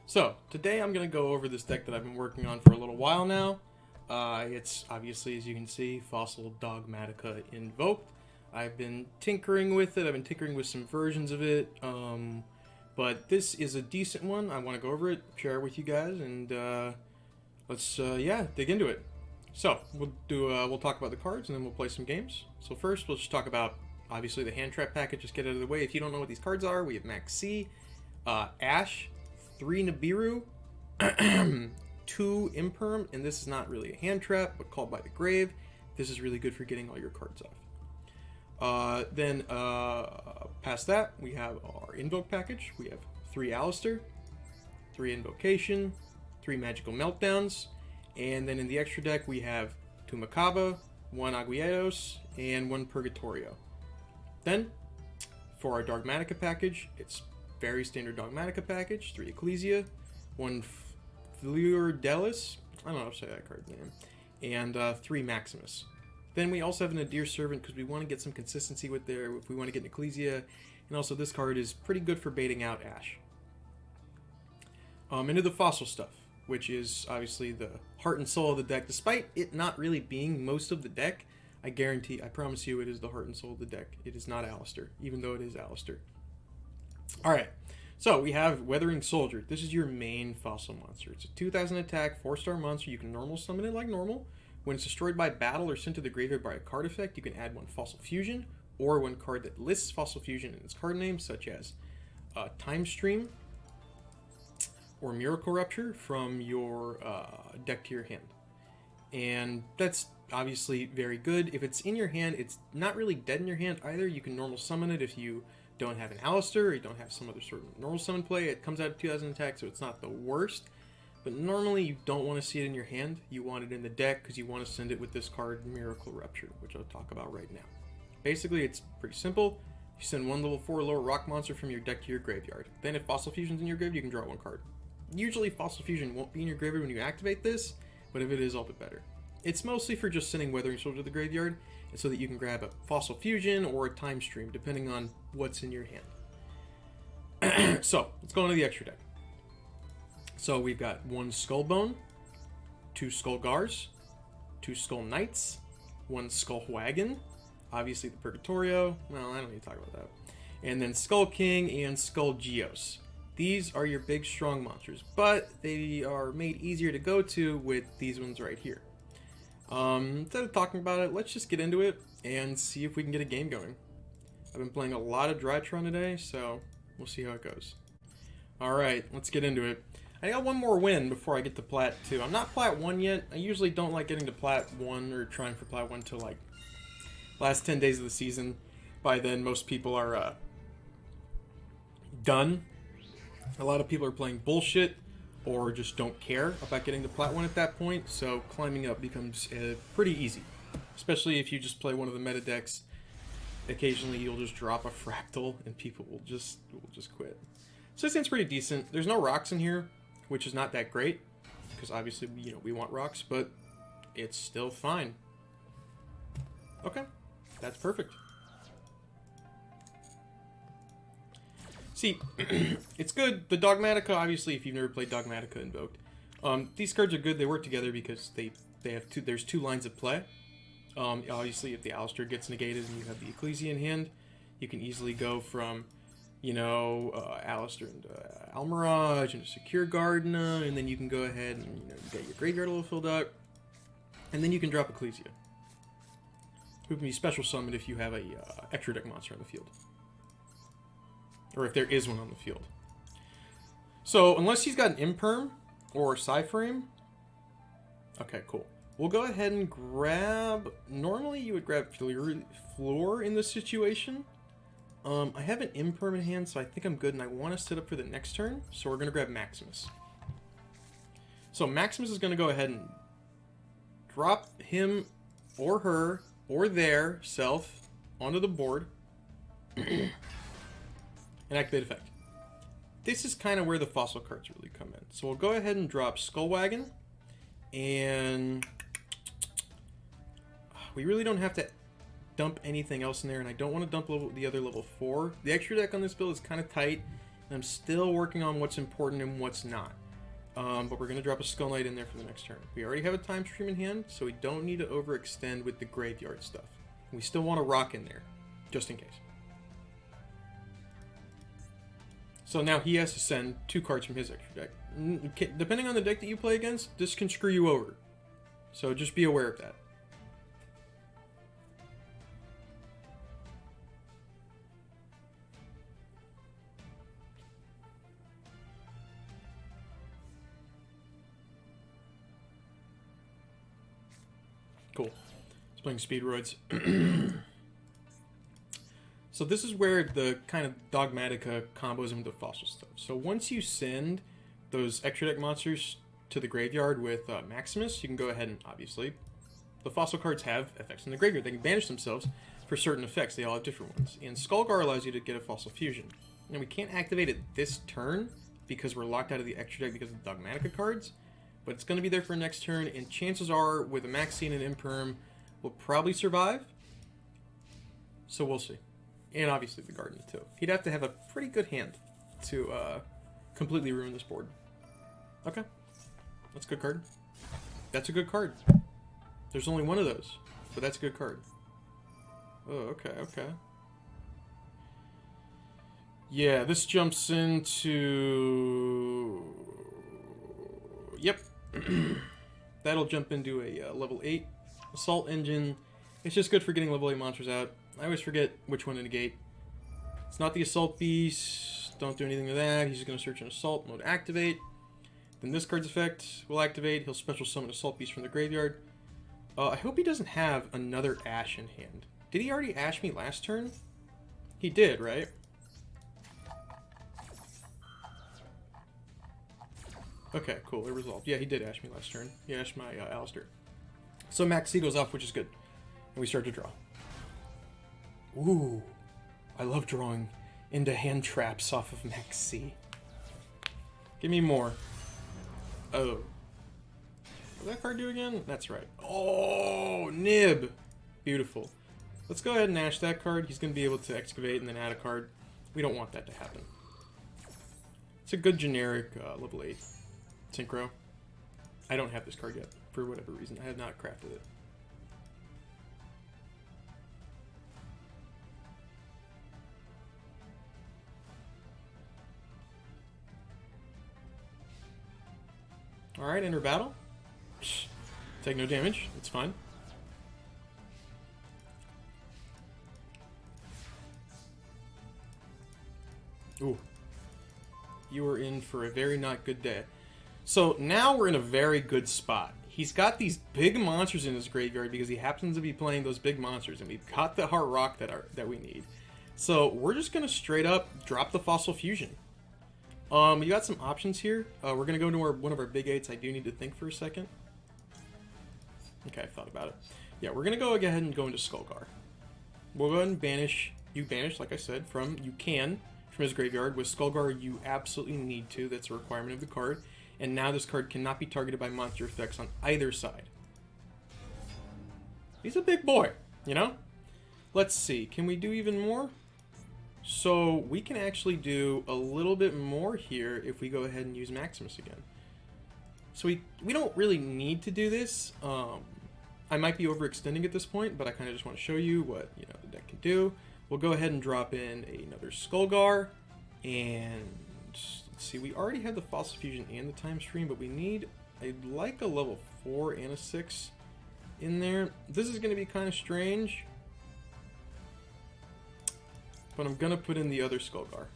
So, today I'm going to go over this deck that I've been working on for a little while now. It's obviously, as you can see, Shadoll Dogmatika Invoked. I've been tinkering with it, I've been tinkering with some versions of it, but this is a decent one. I want to go over it, share it with you guys, and let's dig into it. So, we'll talk about the cards, and then we'll play some games. So first, we'll just talk about, obviously, the hand trap package, just get out of the way. If you don't know what these cards are, we have Max C, Ash, 3 Nibiru, 2 Imperm, and this is not really a hand trap, but called by the grave. This is really good for getting all your cards off. Then past that, we have our Invoke package. We have 3 Alistair, 3 Invocation, 3 Magical Meltdowns, and then in the extra deck, we have 2 Makaba, 1 Aguieros, and 1 Purgatorio. Then, for our Dargmatika package, it's very standard Dogmatika package, 3 Ecclesia, 1 Fleur Delis, I don't know how to say that card name, and 3 Maximus. Then we also have an Adir Servant because we want to get some consistency with there if we want to get an Ecclesia, and also this card is pretty good for baiting out Ash. Into the fossil stuff, which is obviously the heart and soul of the deck. Despite it not really being most of the deck, I promise you it is the heart and soul of the deck. It is not Alistair, even though it is Alistair. Alright, so we have Weathering Soldier. This is your main fossil monster. It's a 2000 attack, 4-star monster. You can normal summon it like normal. When it's destroyed by battle or sent to the graveyard by a card effect, you can add 1 Fossil Fusion, or 1 card that lists Fossil Fusion in its card name, such as Time Stream or Miracle Rupture from your deck to your hand. And that's obviously very good. If it's in your hand, it's not really dead in your hand either. You can normal summon it if you don't have an Alistair or you don't have some other sort of normal summon play. It comes out of 2000 attack, so it's not the worst. But normally you don't want to see it in your hand. You want it in the deck because you want to send it with this card, Miracle Rupture, which I'll talk about right now. Basically, it's pretty simple. You send 1 level 4 lower rock monster from your deck to your graveyard. Then if Fossil Fusion's in your graveyard, you can draw 1 card. Usually Fossil Fusion won't be in your graveyard when you activate this, but if it is, all the better. It's mostly for just sending Weathering Soldier to the graveyard, and so that you can grab a Fossil Fusion or a Time Stream, depending on what's in your hand. So, let's go into the extra deck. So we've got 1 Skullbone, 2 Skullgars, 2 Skull Knights, 1 Skullwagon, obviously the Purgatorio, well, I don't need to talk about that, and then Skull King and Skull Geos. These are your big strong monsters, but they are made easier to go to with these ones right here. Instead of talking about it, let's just get into it and see if we can get a game going. I've been playing a lot of Drytron today, so we'll see how it goes. Alright, let's get into it. I got 1 more win before I get to Plat 2. I'm not Plat 1 yet. I usually don't like getting to Plat 1 or trying for Plat 1 till like last 10 days of the season. By then, most people are done. A lot of people are playing bullshit or just don't care about getting to Plat 1 at that point, so climbing up becomes pretty easy. Especially if you just play one of the meta decks. Occasionally you'll just drop a Fractal and people will just quit. So this thing's pretty decent. There's no rocks in here, which is not that great, because obviously, we want rocks, but it's still fine. Okay, that's perfect. See, it's good. The Dogmatika, obviously, if you've never played Dogmatika Invoked, these cards are good. They work together because they have there's 2 lines of play. Obviously, if the Alistair gets negated and you have the Ecclesia in hand, you can easily go from Alistair into Almirage into Secure Gardener, and then you can go ahead and get your graveyard a little filled up, and then you can drop Ecclesia, who can be special summoned if you have a extra deck monster on the field, or if there is one on the field. So unless he's got an Imperm or a Psyframe, okay, cool. We'll go ahead and grab. Normally you would grab Floor in this situation. I have an Imperm in hand, so I think I'm good, and I want to set up for the next turn, so we're going to grab Maximus. So Maximus is going to go ahead and drop him or her or their self onto the board and activate effect. This is kind of where the fossil cards really come in. So we'll go ahead and drop Skullwagon, and we really don't have to dump anything else in there, and I don't want to dump the other level 4. The extra deck on this build is kind of tight, I'm still working on what's important and what's not. But we're going to drop a Skull Knight in there for the next turn. We already have a Time Stream in hand, so we don't need to overextend with the graveyard stuff. We still want a rock in there, just in case. So now he has to send 2 cards from his extra deck. Depending on the deck that you play against, this can screw you over. So just be aware of that. Cool. It's playing Speedroids. So this is where the kind of Dogmatika combos into fossil stuff. So once you send those extra deck monsters to the graveyard with Maximus, you can go ahead and, obviously, the fossil cards have effects in the graveyard. They can banish themselves for certain effects. They all have different ones. And Skullgar allows you to get a fossil fusion. And we can't activate it this turn because we're locked out of the extra deck because of the Dogmatika cards. But it's going to be there for next turn, and chances are, with a Maxine and Imperm, we'll probably survive. So we'll see. And obviously the Garden too. He'd have to have a pretty good hand to completely ruin this board. Okay. That's a good card. That's a good card. There's only one of those, but that's a good card. Oh, okay, okay. Yeah, this jumps into... Yep. That'll jump into a level 8 Assault Engine. It's just good for getting level 8 monsters out. I always forget which one to negate. It's not the Assault Beast. Don't do anything to that. He's just going to search an Assault mode activate. Then this card's effect will activate. He'll special summon Assault Beast from the graveyard. I hope he doesn't have another Ash in hand. Did he already Ash me last turn? He did, right? Okay, cool. It resolved. Yeah, he did Ash me last turn. He Ashed my Alistair. So Max C goes off, which is good. And we start to draw. Ooh. I love drawing into hand traps off of Max C. Give me more. Oh. What did that card do again? That's right. Oh, Nib. Beautiful. Let's go ahead and Ash that card. He's going to be able to excavate and then add a card. We don't want that to happen. It's a good generic level 8 synchro. I don't have this card yet, for whatever reason. I have not crafted it. Alright, enter battle. Take no damage. It's fine. Ooh. You are in for a very not good day. So now we're in a very good spot. He's got these big monsters in his graveyard because he happens to be playing those big monsters, and we've got the Heart Rock that we need. So we're just going to straight up drop the Fossil Fusion. We got some options here. We're going to go into one of our big 8s. I do need to think for a second. Okay, I thought about it. Yeah, we're going to go ahead and go into Skullgar. We'll go ahead and banish. You banish, like I said, from his graveyard. With Skullgar, you absolutely need to. That's a requirement of the card. And now this card cannot be targeted by monster effects on either side. He's a big boy, you know? Let's see. Can we do even more? So we can actually do a little bit more here if we go ahead and use Maximus again. So we don't really need to do this. I might be overextending at this point, but I kind of just want to show you what the deck can do. We'll go ahead and drop in another Skullgar, and let's see. We already have the Fossil Fusion and the Time Stream, but we need like a level 4 and a 6 in there. This is going to be kind of strange, but I'm going to put in the other Skullgar.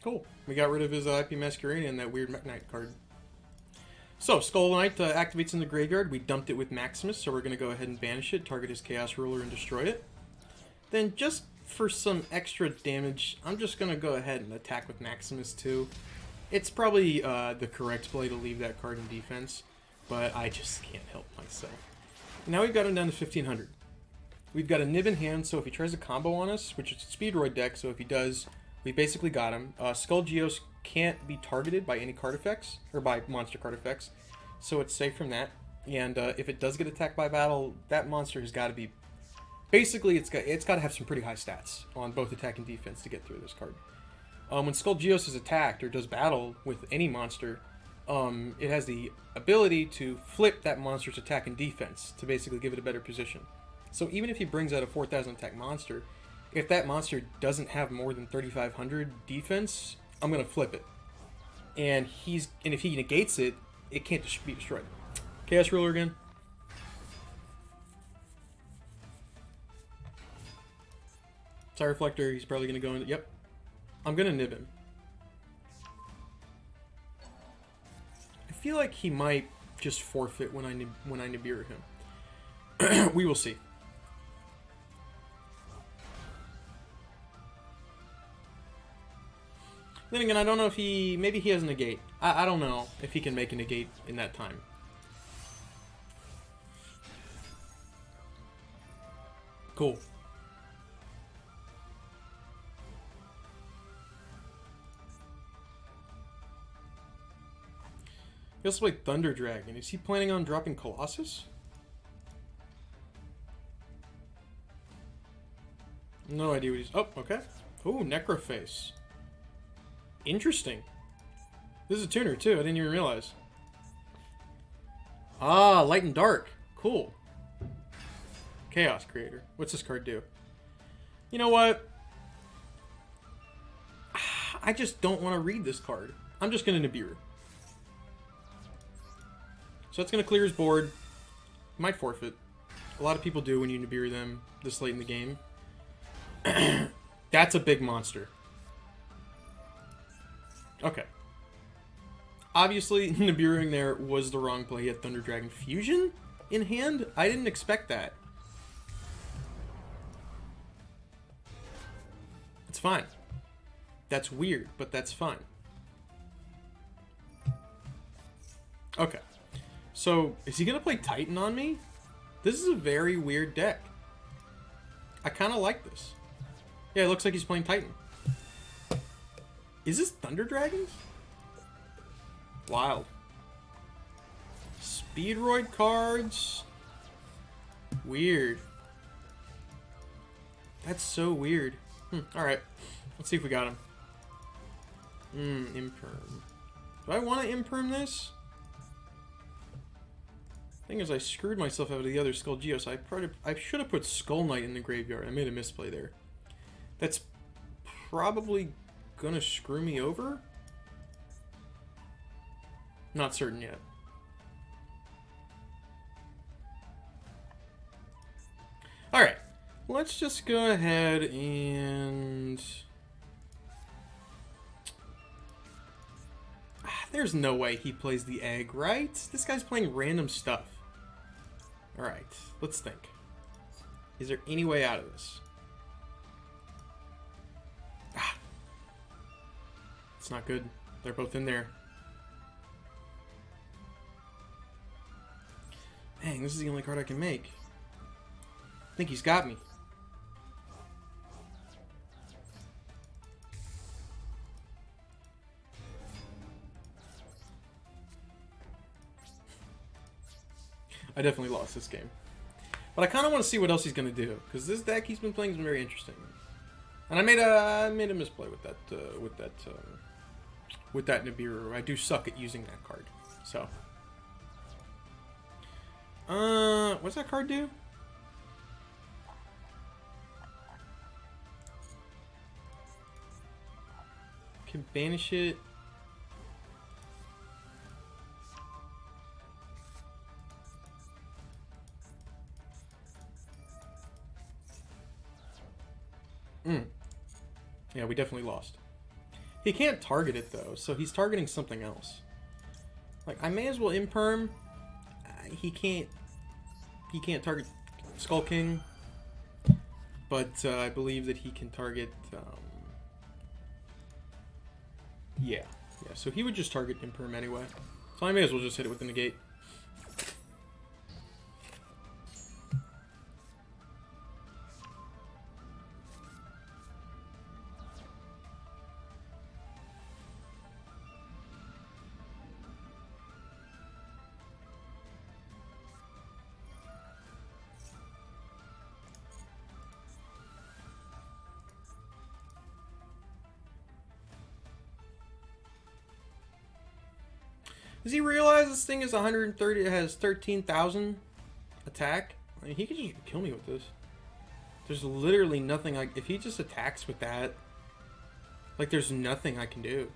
Cool. We got rid of his IP Masquerade and that weird Mech Knight card. So, Skull Knight activates in the graveyard. We dumped it with Maximus, so we're going to go ahead and banish it, target his Chaos Ruler, and destroy it. Then, just for some extra damage, I'm just going to go ahead and attack with Maximus too. It's probably the correct play to leave that card in defense, but I just can't help myself. Now we've got him down to 1500. We've got a Nib in hand, so if he tries a combo on us, which is a Speedroid deck, so if he does, We basically got him. Skull Geos can't be targeted by any card effects, or by monster card effects, so it's safe from that. And if it does get attacked by battle, that monster has got to be... Basically, it's got to have some pretty high stats on both attack and defense to get through this card. When Skull Geos is attacked or does battle with any monster, it has the ability to flip that monster's attack and defense to basically give it a better position. So even if he brings out a 4,000 attack monster, if that monster doesn't have more than 3,500 defense, I'm gonna flip it. And if he negates it, it can't be destroyed. Chaos Ruler again. Side Reflector, he's probably gonna go in. Yep. I'm gonna nib him. I feel like he might just forfeit when I Nibiru him. We will see. Then again, I don't know if maybe he has a negate. I don't know if he can make a negate in that time. Cool. He also played Thunder Dragon. Is he planning on dropping Colossus? No idea what he's... Oh, okay. Ooh, Necroface. Interesting. This is a tuner, too. I didn't even realize. Ah, Light and Dark. Cool. Chaos Creator. What's this card do? You know what? I just don't want to read this card. I'm just going to Nibiru. So that's going to clear his board. Might forfeit. A lot of people do when you Nibiru them this late in the game. That's a big monster. Okay. Obviously, Nibiruing there was the wrong play. He had Thunder Dragon Fusion in hand. I didn't expect that. It's fine. That's weird, but that's fine. Okay. So, is he going to play Titan on me? This is a very weird deck. I kind of like this. Yeah, it looks like he's playing Titan. Is this Thunder Dragons? Wild. Speedroid cards. Weird. That's so weird. Alright. Let's see if we got him. Imperm. Do I want to Imperm this? Thing is, I screwed myself out of the other Skull Geos. I should have put Skull Knight in the graveyard. I made a misplay there. That's probably gonna screw me over? Not certain yet. Alright. Let's just go ahead and... There's no way he plays the egg, right? This guy's playing random stuff. Alright, let's think. Is there any way out of this? It's not good. They're both in there. Dang, this is the only card I can make. I think he's got me. I definitely lost this game. But I kind of want to see what else he's going to do. Because this deck he's been playing is very interesting. And I made a misplay with that Nibiru. I do suck at using that card. So. What's that card do? Can banish it. Yeah, we definitely lost. He can't target it though, so he's targeting something else. Like, I may as well Imperm. He can't target Skull King, but I believe that he can target. Yeah. So he would just target Imperm anyway. So I may as well just hit it with the negate. Does he realize this thing is 130? It has 13,000 attack. I mean, he could just kill me with this. There's literally nothing I... If he just attacks with that, like, there's nothing I can do.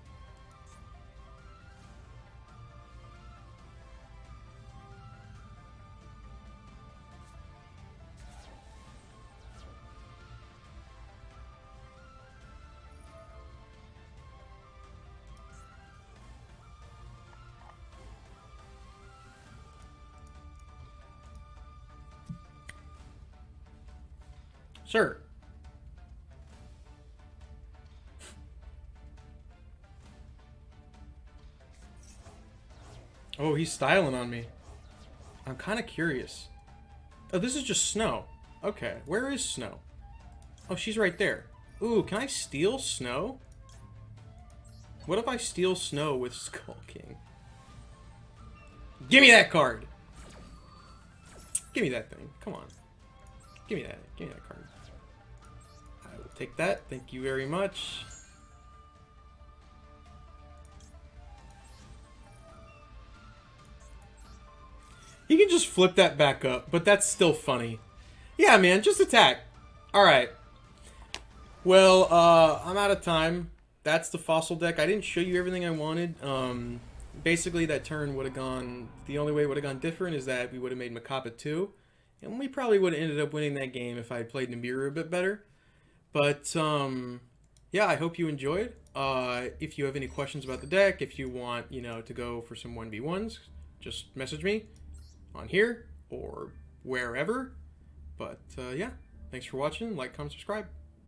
Sir. Oh, he's styling on me. I'm kind of curious. Oh, this is just Snow. Okay, where is Snow? Oh, she's right there. Ooh, can I steal Snow? What if I steal Snow with Skull King? Give me that card! Give me that thing. Come on. Give me that. Give me that card. I will take that. Thank you very much. You can just flip that back up, but that's still funny. Yeah, man, just attack. Alright. Well, I'm out of time. That's the fossil deck. I didn't show you everything I wanted. Basically, that turn would have gone... The only way it would have gone different is that we would have made Makapa 2. And we probably would have ended up winning that game if I had played Nibiru a bit better. But, yeah, I hope you enjoyed. If you have any questions about the deck, if you want, you know, to go for some 1v1s, just message me on here or wherever. But, yeah, thanks for watching. Like, comment, subscribe.